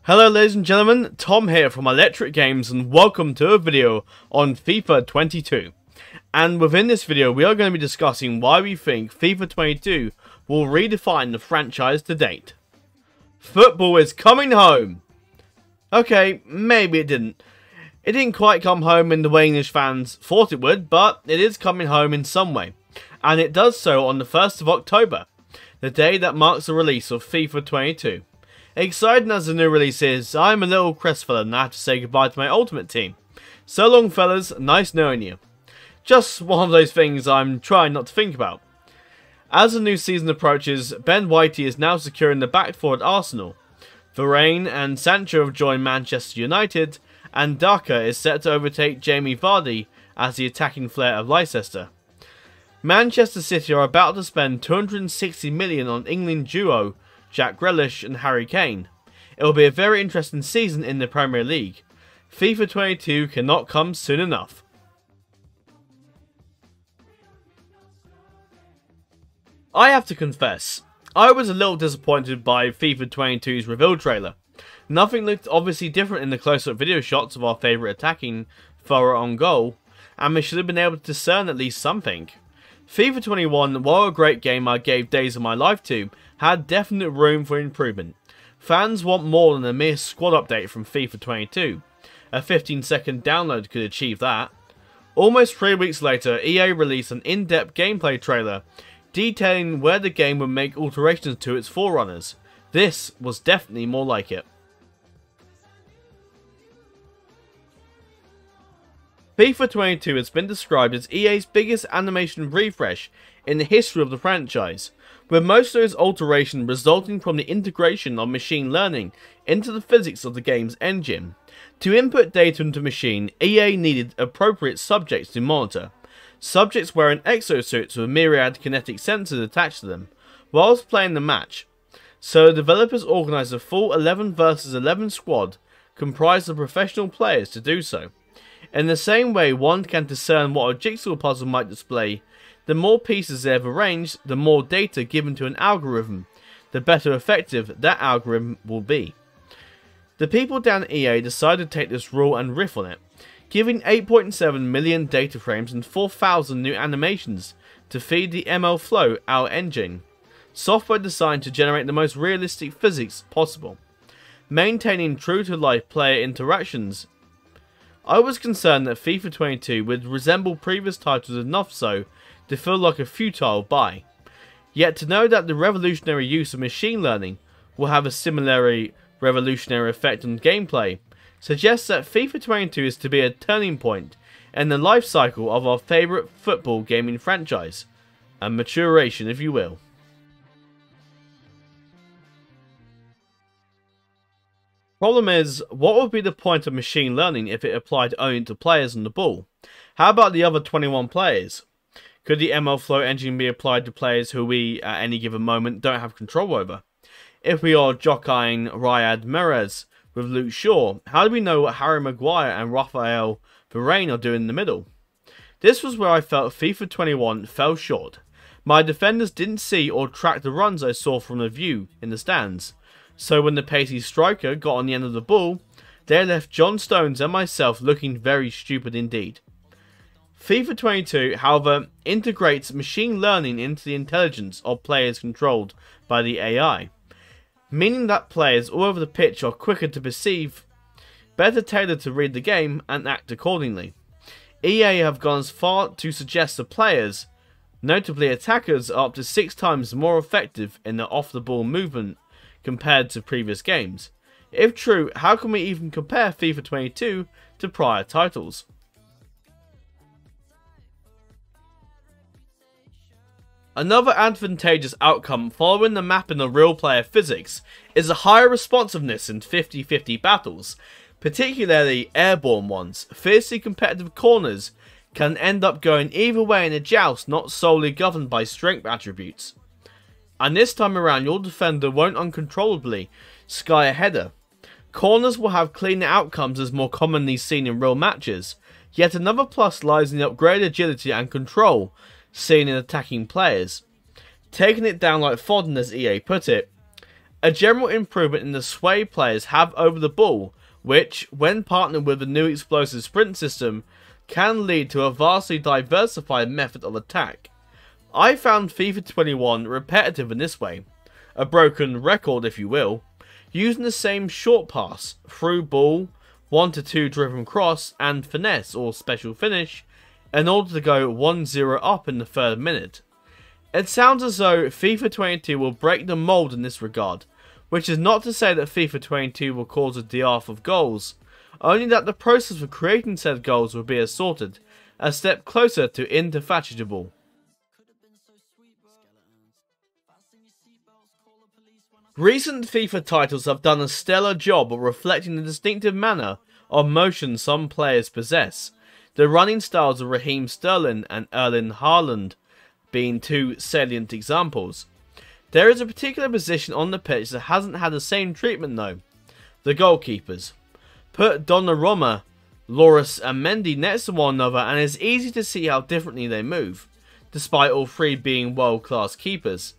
Hello ladies and gentlemen, Tom here from Electric Games and welcome to a video on FIFA 22. And within this video we are going to be discussing why we think FIFA 22 will redefine the franchise to date. Football is coming home! Okay, maybe it didn't. It didn't quite come home in the way English fans thought it would, but it is coming home in some way. And it does so on the 1st of October, the day that marks the release of FIFA 22. Exciting as the new release is, I'm a little crestfallen and I have to say goodbye to my Ultimate Team. So long fellas, nice knowing you. Just one of those things I'm trying not to think about. As the new season approaches, Ben Whitey is now securing the back four at Arsenal. Varane and Sancho have joined Manchester United, and Daka is set to overtake Jamie Vardy as the attacking flair of Leicester. Manchester City are about to spend $260 million on England duo Jack Grealish and Harry Kane. It will be a very interesting season in the Premier League. FIFA 22 cannot come soon enough. I have to confess, I was a little disappointed by FIFA 22's reveal trailer. Nothing looked obviously different in the close-up video shots of our favourite attacking thrower on goal, and we should have been able to discern at least something. FIFA 21, while a great game I gave days of my life to, had definite room for improvement. Fans want more than a mere squad update from FIFA 22. A 15-second download could achieve that. Almost 3 weeks later, EA released an in-depth gameplay trailer detailing where the game would make alterations to its forerunners. This was definitely more like it. FIFA 22 has been described as EA's biggest animation refresh in the history of the franchise, with most of those alterations resulting from the integration of machine learning into the physics of the game's engine. To input data into machine, EA needed appropriate subjects to monitor. Subjects wearing exosuits with myriad kinetic sensors attached to them, whilst playing the match. So the developers organised a full 11 vs 11 squad comprised of professional players to do so. In the same way one can discern what a jigsaw puzzle might display, the more pieces they have arranged, the more data given to an algorithm, the better effective that algorithm will be. The people down at EA decided to take this rule and riff on it, giving 8.7 million data frames and 4,000 new animations to feed the ML Flow, our engine, software designed to generate the most realistic physics possible, maintaining true-to-life player interactions. I was concerned that FIFA 22 would resemble previous titles enough so to feel like a futile buy. Yet to know that the revolutionary use of machine learning will have a similarly revolutionary effect on gameplay suggests that FIFA 22 is to be a turning point in the life cycle of our favourite football gaming franchise. A maturation, if you will. Problem is, what would be the point of machine learning if it applied only to players on the ball? How about the other 21 players? Could the ML Flow engine be applied to players who we, at any given moment, don't have control over? If we are jockeying Riyad Mahrez with Luke Shaw, how do we know what Harry Maguire and Raphael Varane are doing in the middle? This was where I felt FIFA 21 fell short. My defenders didn't see or track the runs I saw from the view in the stands. So when the pacey striker got on the end of the ball, they left John Stones and myself looking very stupid indeed. FIFA 22, however, integrates machine learning into the intelligence of players controlled by the AI, meaning that players all over the pitch are quicker to perceive, better tailored to read the game and act accordingly. EA have gone as far to suggest that players, notably attackers, are up to 6 times more effective in their off-the-ball movement compared to previous games. If true, how can we even compare FIFA 22 to prior titles? Another advantageous outcome following the mapping of real player physics is a higher responsiveness in 50-50 battles, particularly airborne ones. Fiercely competitive corners can end up going either way in a joust not solely governed by strength attributes. And this time around your defender won't uncontrollably sky a header. Corners will have cleaner outcomes as more commonly seen in real matches, yet another plus lies in the upgraded agility and control seen in attacking players. Taking it down like fodden as EA put it, a general improvement in the sway players have over the ball, which, when partnered with the new explosive sprint system, can lead to a vastly diversified method of attack. I found FIFA 21 repetitive in this way, a broken record if you will, using the same short pass, through ball, 1-2 driven cross, and finesse or special finish in order to go 1-0 up in the 3rd minute. It sounds as though FIFA 22 will break the mould in this regard, which is not to say that FIFA 22 will cause a dearth of goals, only that the process for creating said goals will be assorted, a step closer to indefatigable. Recent FIFA titles have done a stellar job of reflecting the distinctive manner of motion some players possess, the running styles of Raheem Sterling and Erling Haaland being two salient examples. There is a particular position on the pitch that hasn't had the same treatment though, the goalkeepers. Put Donnarumma, Lloris and Mendy next to one another and it's easy to see how differently they move, despite all three being world-class keepers.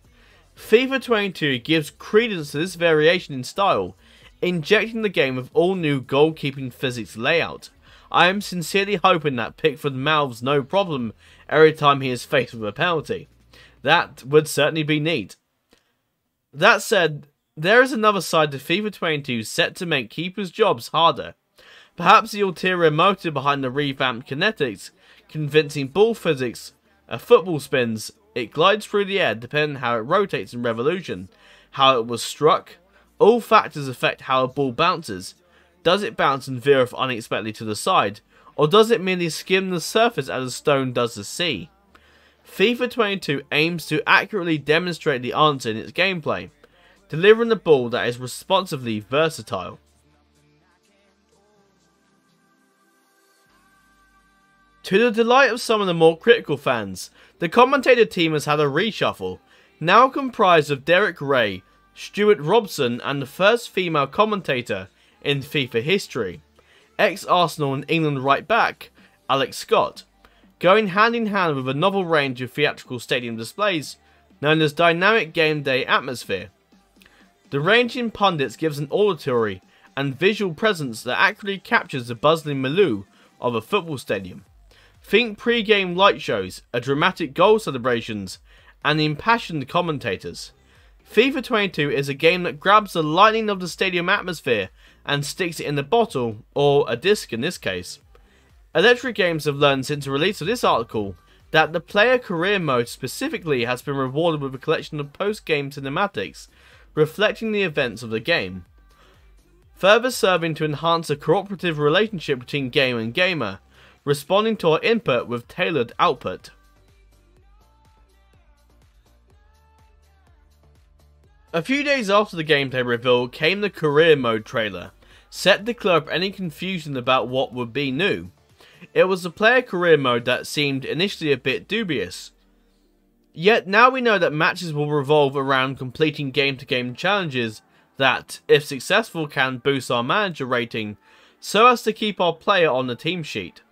FIFA 22 gives credence to this variation in style, injecting the game with all new goalkeeping physics layout. I am sincerely hoping that Pickford mouths no problem every time he is faced with a penalty. That would certainly be neat. That said, there is another side to FIFA 22 set to make keepers' jobs harder. Perhaps the ulterior motive behind the revamped kinetics, convincing ball physics, a football spins, it glides through the air depending on how it rotates in revolution, how it was struck. All factors affect how a ball bounces. Does it bounce and veer off unexpectedly to the side, or does it merely skim the surface as a stone does the sea? FIFA 22 aims to accurately demonstrate the answer in its gameplay, delivering a ball that is responsively versatile. To the delight of some of the more critical fans, the Commentator Team has had a reshuffle, now comprised of Derek Ray, Stuart Robson and the first female commentator in FIFA history, ex-Arsenal and England right back, Alex Scott, going hand in hand with a novel range of theatrical stadium displays known as Dynamic Game Day Atmosphere. The range in pundits gives an auditory and visual presence that accurately captures the bustling milieu of a football stadium. Think pre-game light shows, a dramatic goal celebrations, and impassioned commentators. FIFA 22 is a game that grabs the lightning of the stadium atmosphere and sticks it in the bottle, or a disc in this case. Electric Games have learned since the release of this article that the player career mode specifically has been rewarded with a collection of post-game cinematics reflecting the events of the game, further serving to enhance a cooperative relationship between game and gamer, responding to our input with tailored output. A few days after the gameplay reveal came the career mode trailer, set to clear up any confusion about what would be new. It was the player career mode that seemed initially a bit dubious. Yet now we know that matches will revolve around completing game-to-game challenges that, if successful, can boost our manager rating so as to keep our player on the team sheet.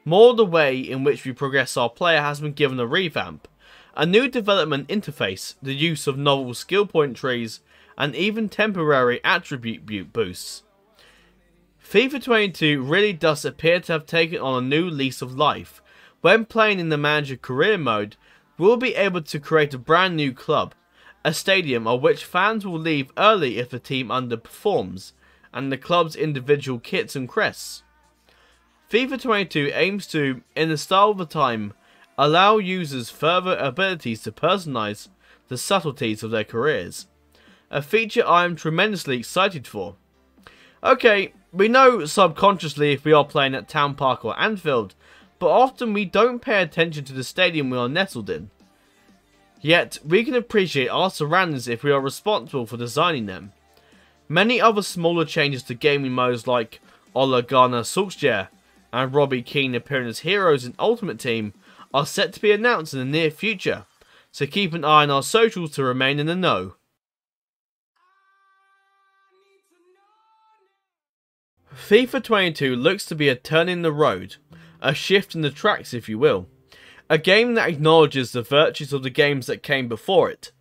More the way in which we progress our player has been given a revamp, a new development interface, the use of novel skill point trees, and even temporary attribute boosts. FIFA 22 really does appear to have taken on a new lease of life. When playing in the manager career mode, we'll be able to create a brand new club, a stadium of which fans will leave early if the team underperforms, and the club's individual kits and crests. FIFA 22 aims to, in the style of the time, allow users further abilities to personalize the subtleties of their careers, a feature I am tremendously excited for. Okay, we know subconsciously if we are playing at Town Park or Anfield, but often we don't pay attention to the stadium we are nestled in. Yet, we can appreciate our surroundings if we are responsible for designing them. Many other smaller changes to gaming modes like Ole Gunnar Solskjaer and Robbie Keane appearing as heroes in Ultimate Team are set to be announced in the near future, so keep an eye on our socials to remain in the know. FIFA 22 looks to be a turn in the road, a shift in the tracks if you will, a game that acknowledges the virtues of the games that came before it.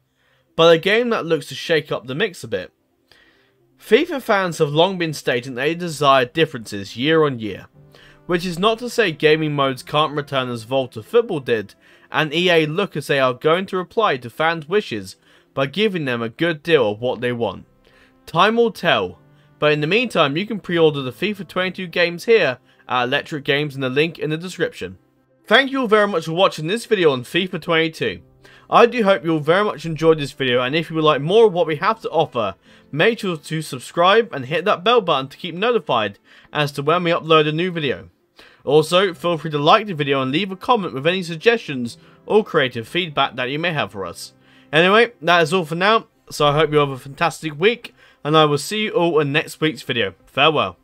but a game that looks to shake up the mix a bit. FIFA fans have long been stating they desire differences year on year, which is not to say gaming modes can't return as VOLTA Football did, and EA look as they are going to reply to fans' wishes by giving them a good deal of what they want. Time will tell, but in the meantime you can pre-order the FIFA 22 games here at Electric Games in the link in the description. Thank you all very much for watching this video on FIFA 22. I do hope you all very much enjoyed this video, and if you would like more of what we have to offer, make sure to subscribe and hit that bell button to keep notified as to when we upload a new video. Also, feel free to like the video and leave a comment with any suggestions or creative feedback that you may have for us. Anyway, that is all for now, so I hope you have a fantastic week, and I will see you all in next week's video. Farewell.